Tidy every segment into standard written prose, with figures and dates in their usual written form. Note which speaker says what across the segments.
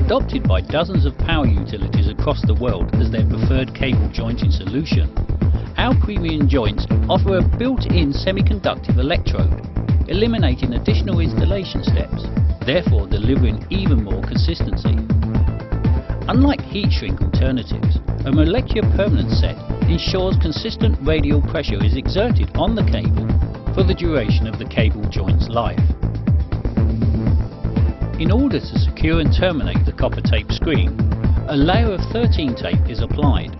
Speaker 1: adopted by dozens of power utilities across the world as their preferred cable jointing solution, our premium joints offer a built-in semiconductive electrode, eliminating additional installation steps, therefore delivering even more consistency. Unlike heat shrink alternatives, a molecular permanent set ensures consistent radial pressure is exerted on the cable for the duration of the cable joint's life. In order to secure and terminate the copper tape screen, a layer of 13 tape is applied.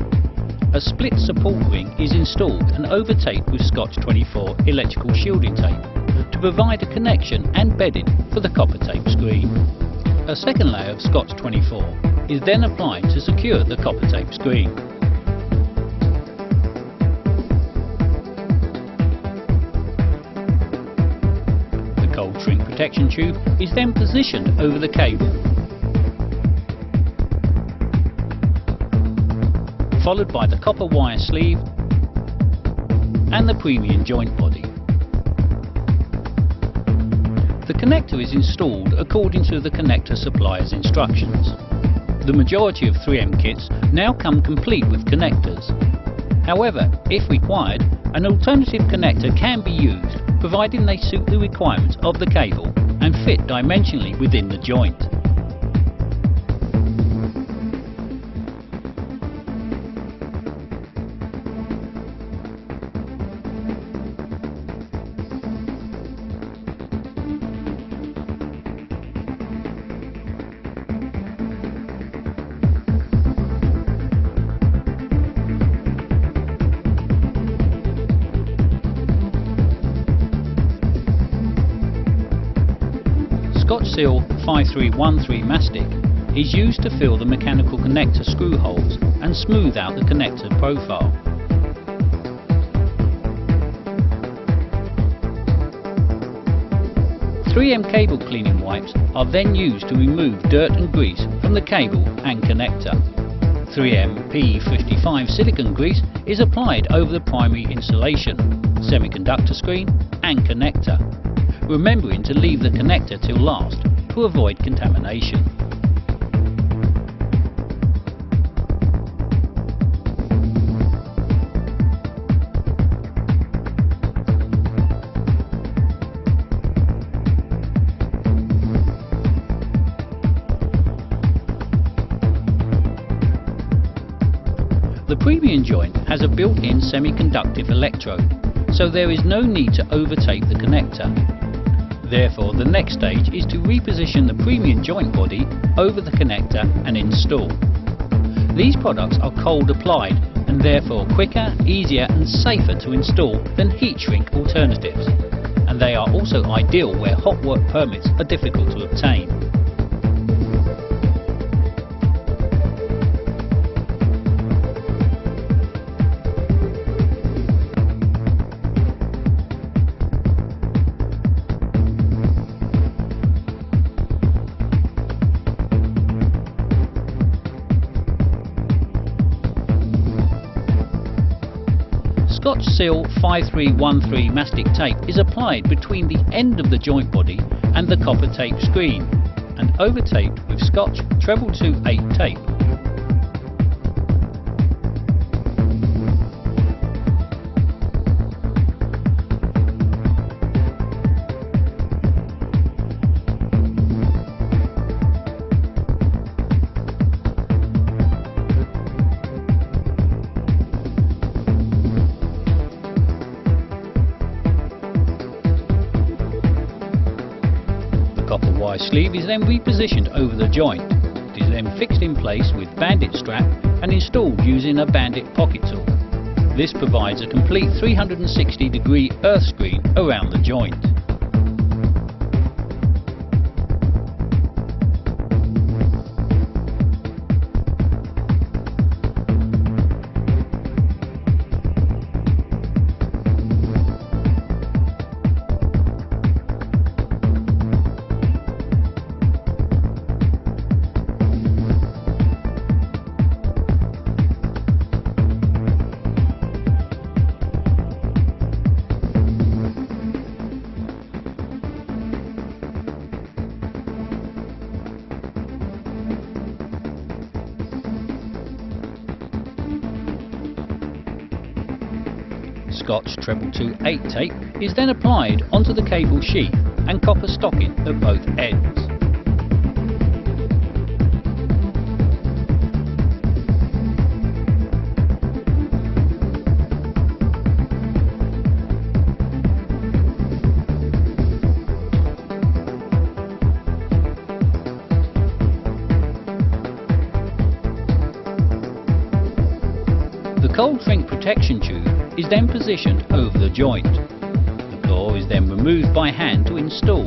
Speaker 1: A split support ring is installed and overtaped with Scotch 24 electrical shielding tape to provide a connection and bedding for the copper tape screen. A second layer of Scotch 24 is then applied to secure the copper tape screen. The cold shrink protection tube is then positioned over the cable, followed by the copper wire sleeve and the premium joint body. The connector is installed according to the connector supplier's instructions. The majority of 3M kits now come complete with connectors. However, if required, an alternative connector can be used, providing they suit the requirements of the cable and fit dimensionally within the joint. Scotch Seal 5313 mastic is used to fill the mechanical connector screw holes and smooth out the connector profile. .3M cable cleaning wipes are then used to remove dirt and grease from the cable and connector. 3M P55 silicone grease is applied over the primary insulation, semiconductor screen and connector, remembering to leave the connector till last to avoid contamination. The premium joint has a built-in semiconductive electrode, so there is no need to overtape the connector. Therefore, the next stage is to reposition the premium joint body over the connector and install. These products are cold applied and therefore quicker, easier and safer to install than heat shrink alternatives, and they are also ideal where hot work permits are difficult to obtain. Scotch Seal 5313 mastic tape is applied between the end of the joint body and the copper tape screen and overtaped with Scotch 2228 tape. Copper wire sleeve is then repositioned over the joint. It is then fixed in place with bandit strap and installed using a bandit pocket tool. This provides a complete 360-degree earth screen around the joint. Scotch 222/8 tape is then applied onto the cable sheath and copper stocking at both ends. The cold shrink protection tube is then positioned over the joint. The core is then removed by hand to install.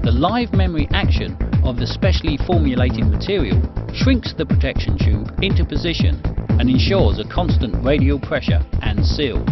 Speaker 1: The live memory action of the specially formulated material shrinks the protection tube into position and ensures a constant radial pressure and seal.